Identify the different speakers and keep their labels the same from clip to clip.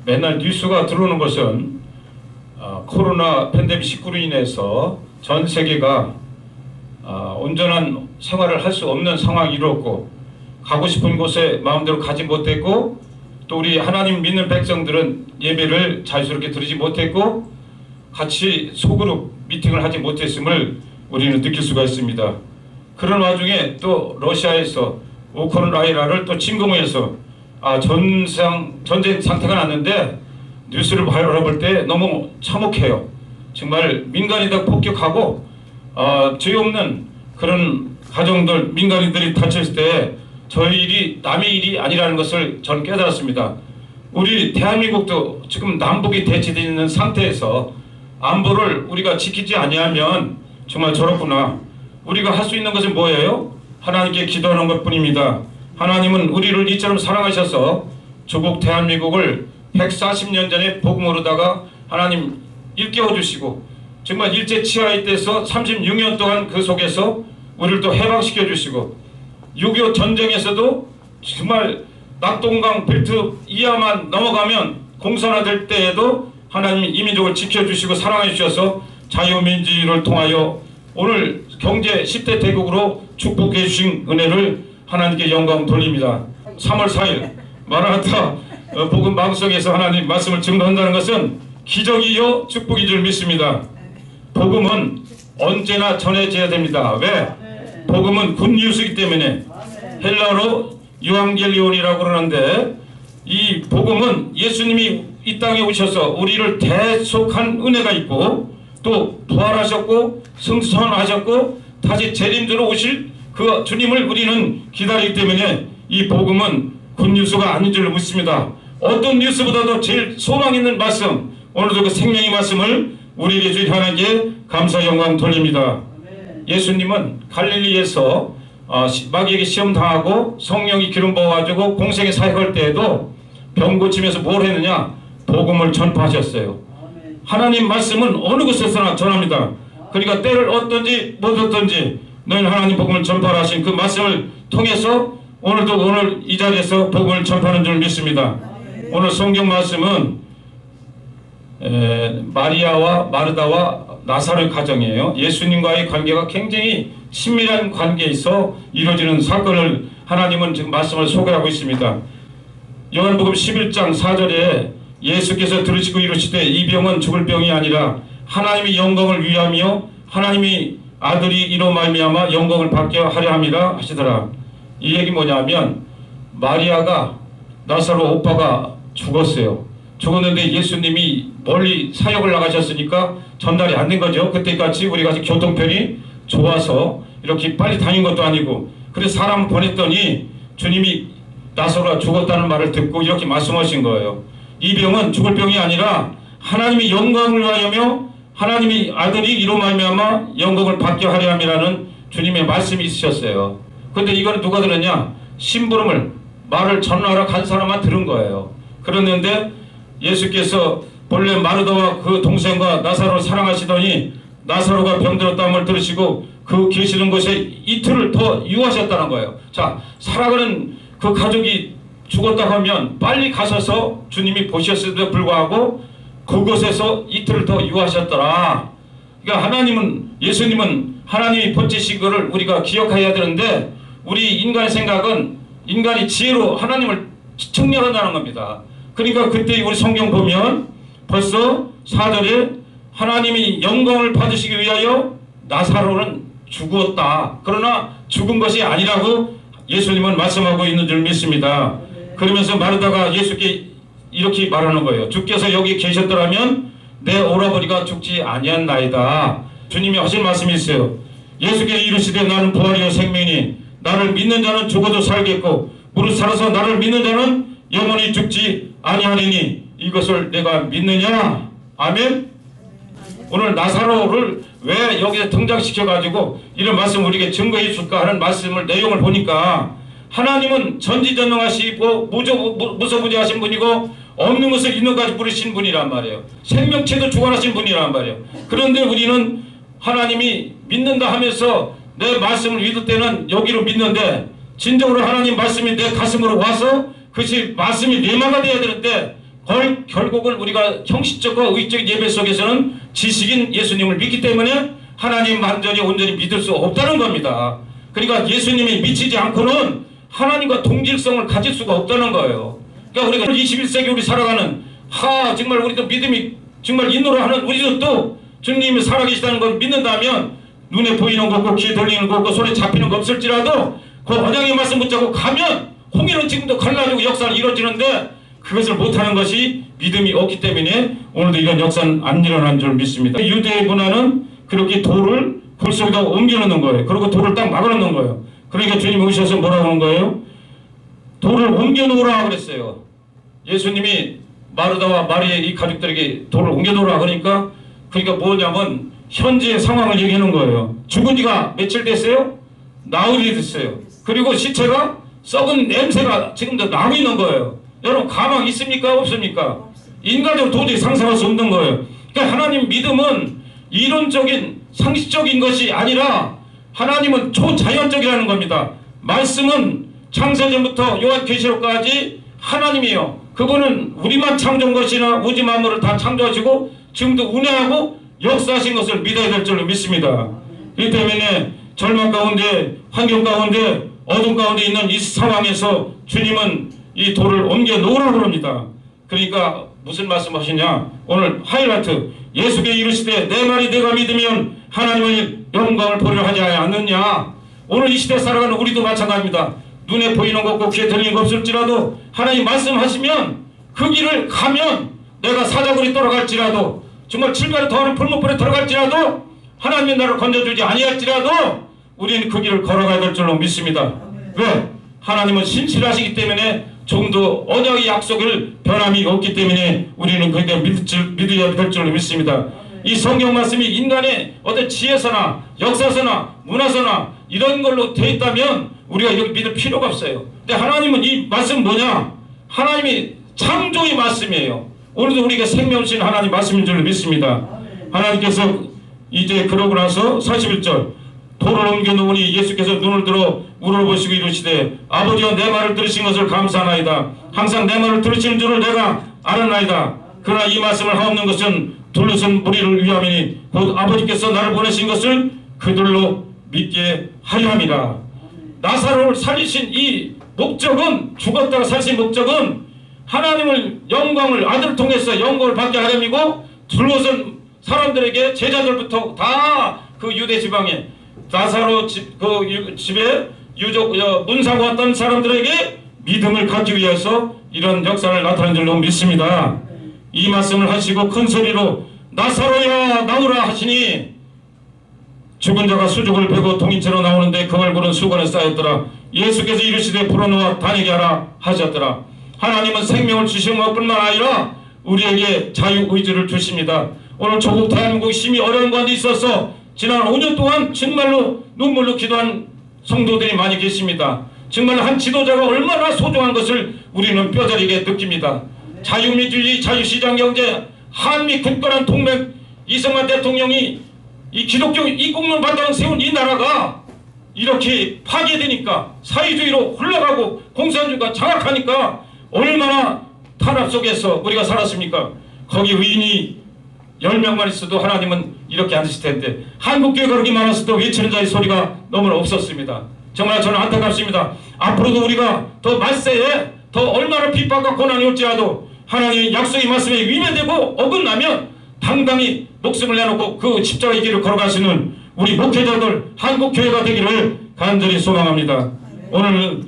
Speaker 1: 맨날 뉴스가 들어오는 것은 코로나 팬데믹 19로 인해서 전 세계가 온전한 생활을 할 수 없는 상황이 이루었고, 가고 싶은 곳에 마음대로 가지 못했고, 또 우리 하나님 믿는 백성들은 예배를 자유스럽게 드리지 못했고, 같이 소그룹 미팅을 하지 못했음을 우리는 느낄 수가 있습니다. 그런 와중에 또 러시아에서 우크라이나를 또 침공해서 전쟁 상태가 났는데, 뉴스를 바라볼 때 너무 참혹해요. 정말 민간인들 폭격하고 죄 없는 그런 가정들, 민간인들이 다쳤을 때 저희 일이 남의 일이 아니라는 것을 저는 깨달았습니다. 우리 대한민국도 지금 남북이 대치되어 있는 상태에서 안보를 우리가 지키지 아니하면 정말 저렇구나. 우리가 할 수 있는 것은 뭐예요? 하나님께 기도하는 것뿐입니다. 하나님은 우리를 이처럼 사랑하셔서 조국 대한민국을 140년 전에 복음으로다가 하나님 일깨워 주시고, 정말 일제 치하에 대해서 36년 동안 그 속에서 우리를 또 해방시켜 주시고, 6.25 전쟁에서도 정말 낙동강 벨트 이하만 넘어가면 공산화될 때에도 하나님이 이민족을 지켜주시고 사랑해 주셔서 자유민주주의를 통하여 오늘 경제 10대 대국으로 축복해 주신 은혜를 하나님께 영광 돌립니다. 3월 4일 마라나타 복음 방송에서 하나님 말씀을 증거한다는 것은 기적이요 축복인 줄 믿습니다. 복음은 언제나 전해져야 됩니다. 왜? 복음은 굿뉴스이기 때문에. 헬라어로 유앙겔리온이라고 그러는데, 이 복음은 예수님이 이 땅에 오셔서 우리를 대속한 은혜가 있고, 또 부활하셨고 승천하셨고 다시 재림으로 오실 그 주님을 우리는 기다리기 때문에 이 복음은 굿뉴스가 아닌 줄 믿습니다. 어떤 뉴스보다도 제일 소망 있는 말씀, 오늘도 그 생명의 말씀을 우리에게 주신 하나님께 감사 영광 돌립니다. 예수님은 갈릴리에서 마귀에게 시험당하고 성령이 기름 부어가지고 공생의 사역할 때에도 병 고치면서 뭘 했느냐? 복음을 전파하셨어요. 하나님 말씀은 어느 곳에서나 전합니다. 그러니까 때를 얻든지 못 얻든지 너희는 하나님 복음을 전파하신 그 말씀을 통해서 오늘 이 자리에서 복음을 전파하는 줄 믿습니다. 오늘 성경 말씀은 마리아와 마르다와 나사로의 가정이에요. 예수님과의 관계가 굉장히 친밀한 관계에 있어 이루어지는 사건을 하나님은 지금 말씀을 소개하고 있습니다. 요한복음 11장 4절에 예수께서 들으시고 이르시되 이 병은 죽을 병이 아니라 하나님의 영광을 위하며 하나님이 아들이 이로 말미암아 영광을 받게 하려 함이라 하시더라. 이 얘기 뭐냐면, 마리아가 나사로 오빠가 죽었어요. 죽었는데 예수님이 멀리 사역을 나가셨으니까 전달이 안 된 거죠. 그때까지 우리가 교통편이 좋아서 이렇게 빨리 다닌 것도 아니고, 그래서 사람 보냈더니 주님이 나사로가 죽었다는 말을 듣고 이렇게 말씀하신 거예요. 이 병은 죽을 병이 아니라 하나님이 영광을 위하여며 하나님이 아들이 이로 말미암아 영광을 받게 하려 함이라는 주님의 말씀이 있으셨어요. 그런데 이거는 누가 들었냐? 심부름을 말을 전하러 간 사람만 들은 거예요. 그랬는데 예수께서 본래 마르다와 그 동생과 나사로를 사랑하시더니 나사로가 병들었다는 걸 들으시고 그 계시는 곳에 이틀을 더 유하셨다는 거예요. 자, 살아가는 그 가족이 죽었다고 하면 빨리 가셔서 주님이 보셨음에도 불구하고 그곳에서 이틀을 더 유하셨더라. 그러니까 예수님은 하나님이 번지신 것을 우리가 기억해야 되는데, 우리 인간의 생각은 인간이 지혜로 하나님을 청량한다는 겁니다. 그러니까 그때 우리 성경 보면 벌써 4절에 하나님이 영광을 받으시기 위하여 나사로는 죽었다. 그러나 죽은 것이 아니라고 예수님은 말씀하고 있는 줄 믿습니다. 그러면서 마르다가 예수께 이렇게 말하는 거예요. 주께서 여기 계셨더라면 내 오라버니가 죽지 아니었나이다. 주님이 하신 말씀이 있어요. 예수께서 이르시되 나는 부활이요 생명이니 나를 믿는 자는 죽어도 살겠고 무릇 살아서 나를 믿는 자는 영원히 죽지 아니하리니 이것을 내가 믿느냐? 아멘. 오늘 나사로를 왜 여기에 등장시켜가지고 이런 말씀 우리에게 증거해 줄까 하는 말씀을 내용을 보니까, 하나님은 전지전능하시고 무소부재하신 분이고 없는 것을 있는 것까지 부르신 분이란 말이에요. 생명체도 주관하신 분이란 말이에요. 그런데 우리는 하나님이 믿는다 하면서 내 말씀을 믿을 때는 여기로 믿는데, 진정으로 하나님 말씀이 내 가슴으로 와서 그것이 말씀이 내마가 되어야 되는데 결국은 우리가 형식적과 의적인 예배 속에서는 지식인 예수님을 믿기 때문에 하나님 완전히 온전히 믿을 수 없다는 겁니다. 그러니까 예수님이 미치지 않고는 하나님과 동질성을 가질 수가 없다는 거예요. 그러니까 우리가 21세기 우리 살아가는 정말 우리도 믿음이 정말 인노를 하는 우리도 또 주님이 살아계시다는 걸 믿는다면 눈에 보이는 거 없고 귀에 들리는 거 없고 손에 잡히는 거 없을지라도 그 언약의 말씀 붙잡고 가면 홍해는 지금도 갈라지고 역사는 이루어지는데 그것을 못하는 것이 믿음이 없기 때문에 오늘도 이런 역사는 안 일어난 줄 믿습니다. 유대 문화는 그렇게 돌을 불 속에다 옮겨놓는 거예요. 그리고 돌을 딱 막아놓는 거예요. 그러니까 주님이 오셔서 뭐라고 하는 거예요? 돌을 옮겨놓으라 그랬어요. 예수님이 마르다와 마리의 이 가족들에게 돌을 옮겨놓으라 그러니까 뭐냐면 현재의 상황을 얘기하는 거예요. 죽은 지가 며칠 됐어요? 나흘이 됐어요. 그리고 시체가 썩은 냄새가 지금도 나고 있는 거예요. 여러분 가망 있습니까? 없습니까? 인간적으로 도저히 상상할 수 없는 거예요. 그러니까 하나님 믿음은 이론적인 상식적인 것이 아니라 하나님은 초자연적이라는 겁니다. 말씀은 창세전부터 요한계시록까지 하나님이요. 그거는 우리만 창조한 것이나 우주 만물을 다 창조하시고 지금도 운행하고 역사하신 것을 믿어야 될 줄로 믿습니다. 그렇기 때문에 절망 가운데 환경 가운데 어둠 가운데 있는 이 상황에서 주님은 이 돌을 옮겨 놓으라고 합니다. 그러니까 무슨 말씀하시냐? 오늘 하이라이트 예수께 이르시되 내 말이 내가 믿으면 하나님의 영광을 보려 하지 않느냐. 오늘 이 시대 살아가는 우리도 마찬가지입니다. 눈에 보이는 것 없고 귀에 들리는 것 없을지라도 하나님 말씀하시면 그 길을 가면 내가 사자굴이 돌아갈지라도 정말 칠가루 더하는 풀무불에 들어갈지라도 하나님의 나를 건져주지 아니할지라도 우리는 그 길을 걸어가야 될 줄로 믿습니다. 왜? 하나님은 신실하시기 때문에 조금도 언약의 약속을 변함이 없기 때문에 우리는 그에게 믿어야 될 줄로 믿습니다. 이 성경 말씀이 인간의 어떤 지혜서나 역사서나 문화서나 이런 걸로 되어 있다면 우리가 이렇게 믿을 필요가 없어요. 근데 하나님은 이 말씀 뭐냐? 하나님이 창조의 말씀이에요. 오늘도 우리가 생명을 주신 하나님 말씀인 줄 믿습니다. 하나님께서 이제 그러고 나서 41절 돌을 옮겨 놓으니 예수께서 눈을 들어 물어보시고 이르시되 아버지여 내 말을 들으신 것을 감사하나이다. 항상 내 말을 들으시는 줄을 내가 알았나이다. 그러나 이 말씀을 하옵는 것은 둘러선 무리를 위함이니 곧 아버지께서 나를 보내신 것을 그들로 믿게 하려 함이라. 나사로를 살리신 이 목적은 죽었다가 살신 목적은 하나님을 영광을 아들을 통해서 영광을 받게 하려니고 둘러선 사람들에게 제자들부터 다 그 유대 지방에 나사로 집에 문사고 왔던 사람들에게 믿음을 갖기 위해서 이런 역사를 나타낸 줄로 믿습니다. 이 말씀을 하시고 큰 소리로 나사로야 나오라 하시니 죽은 자가 수족을 베고 동인체로 나오는데 그 얼굴은 수건에 쌓였더라. 예수께서 이르시되 풀어놓아 다니게 하라 하셨더라. 하나님은 생명을 주시는 것뿐만 아니라 우리에게 자유의지를 주십니다. 오늘 조국 대한민국 심히 어려운 가운데 있어서 지난 5년 동안 정말로 눈물로 기도한 성도들이 많이 계십니다. 정말 한 지도자가 얼마나 소중한 것을 우리는 뼈저리게 느낍니다. 자유민주주의, 자유시장경제, 한미 굳건한 동맹, 이승만 대통령이 이 기독교 이국론 바탕을 세운 이 나라가 이렇게 파괴되니까 사회주의로 흘러가고 공산주의가 장악하니까 얼마나 탄압 속에서 우리가 살았습니까? 거기 의인이 10명만 있어도 하나님은 이렇게 앉으실 텐데 한국교회가 그렇게 많았어도 외치는 자의 소리가 너무나 없었습니다. 정말 저는 안타깝습니다. 앞으로도 우리가 더 말세에 더 얼마나 핍박과 고난이 올지라도 하나님의 약속의 말씀에 위배되고 어긋나면 당당히 목숨을 내놓고 그 십자가의 길을 걸어가시는 우리 목회자들 한국교회가 되기를 간절히 소망합니다. 오늘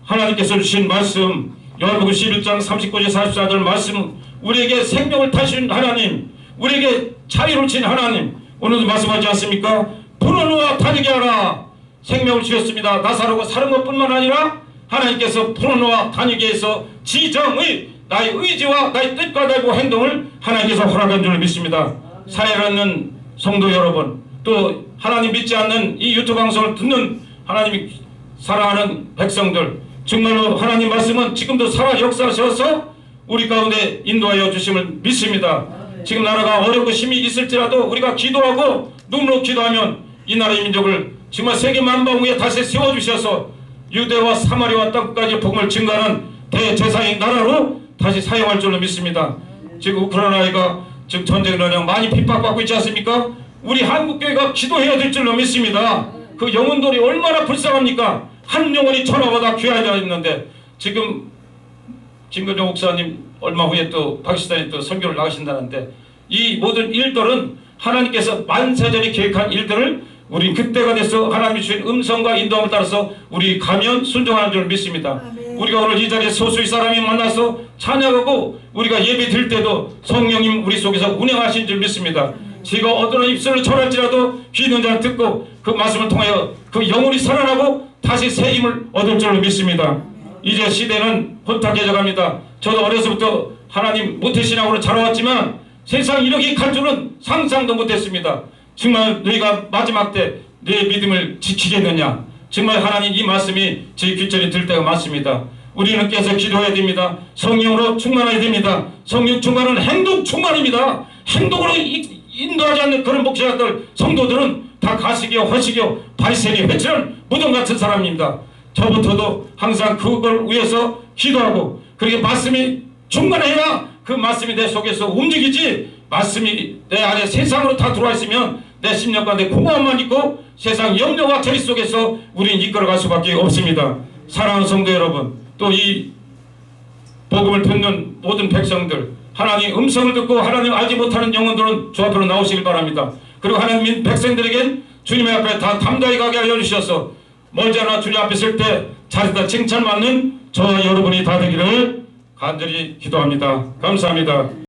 Speaker 1: 하나님께서 주신 말씀 요한복음 11장 39절 44절 말씀 우리에게 생명을 타신 하나님 우리에게 자유를 주신 하나님 오늘도 말씀하지 않습니까? 풀어놓아 다니게 하라. 생명을 주셨습니다. 나사로가 사는 것뿐만 아니라 하나님께서 풀어놓아 다니게 해서 지정의 나의 의지와 나의 뜻과 나의 행동을 하나님께서 허락한 줄 믿습니다. 사회라는 성도 여러분 또 하나님 믿지 않는 이 유튜브 방송을 듣는 하나님이 사랑하는 백성들 정말로 하나님 말씀은 지금도 살아 역사하셔서 우리 가운데 인도하여 주심을 믿습니다. 지금 나라가 어렵고 힘이 있을지라도 우리가 기도하고 눈으로 기도하면 이 나라의 민족을 정말 세계 만방 위에 다시 세워주셔서 유대와 사마리아와 땅까지 복음을 증거하는 대제사의 나라로 다시 사용할 줄로 믿습니다. 지금 우크라이나가 지금 전쟁으로 많이 핍박받고 있지 않습니까? 우리 한국교회가 기도해야 될 줄로 믿습니다. 그 영혼들이 얼마나 불쌍합니까? 한 영혼이 천하보다 귀하다 했는데 지금 김근정 목사님 얼마 후에 또 파키스탄에 또 선교를 나가신다는데 이 모든 일들은 하나님께서 만세전에 계획한 일들을 우리 그때가 돼서 하나님이 주신 음성과 인도함을 따라서 우리 가면 순종하는 줄 믿습니다. 우리가 오늘 이 자리에 소수의 사람이 만나서 찬양하고 우리가 예배 드릴 때도 성령님 우리 속에서 운행하신 줄 믿습니다. 제가 어떤 입술을 절할지라도 귀 있는 자를 듣고 그 말씀을 통하여 그 영혼이 살아나고 다시 새 힘을 얻을 줄로 믿습니다. 이제 시대는 혼탁해져 갑니다. 저도 어려서부터 하나님 모태신앙으로 자라왔지만 세상 이렇게 갈 줄은 상상도 못했습니다. 정말 너희가 마지막 때 내 믿음을 지키겠느냐. 정말 하나님 이 말씀이 제 귀천에 들 때가 많습니다. 우리는 깨서 기도해야 됩니다. 성령으로 충만해야 됩니다. 성령 충만은 행동 충만입니다. 행동으로 인도하지 않는 그런 목사들 성도들은 다 가식이요 허식이요 바리새인이 회칠한 무덤 같은 사람입니다. 저부터도 항상 그걸 위해서 기도하고 그렇게 말씀이 충만해야 그 말씀이 내 속에서 움직이지 말씀이 내 안에 세상으로 다 들어와 있으면 내 심령과 내 공허함만 있고 세상 염려와 죄 속에서 우리는 이끌어갈 수밖에 없습니다. 사랑하는 성도 여러분, 또 이 복음을 듣는 모든 백성들 하나님 음성을 듣고 하나님 알지 못하는 영혼들은 주 앞으로 나오시길 바랍니다. 그리고 하나님 백성들에겐 주님의 앞에 다 담대히 가게 알려주셔서 멀지않아 주님 앞에 설 때 잘했다 칭찬받는 저와 여러분이 다 되기를 간절히 기도합니다. 감사합니다.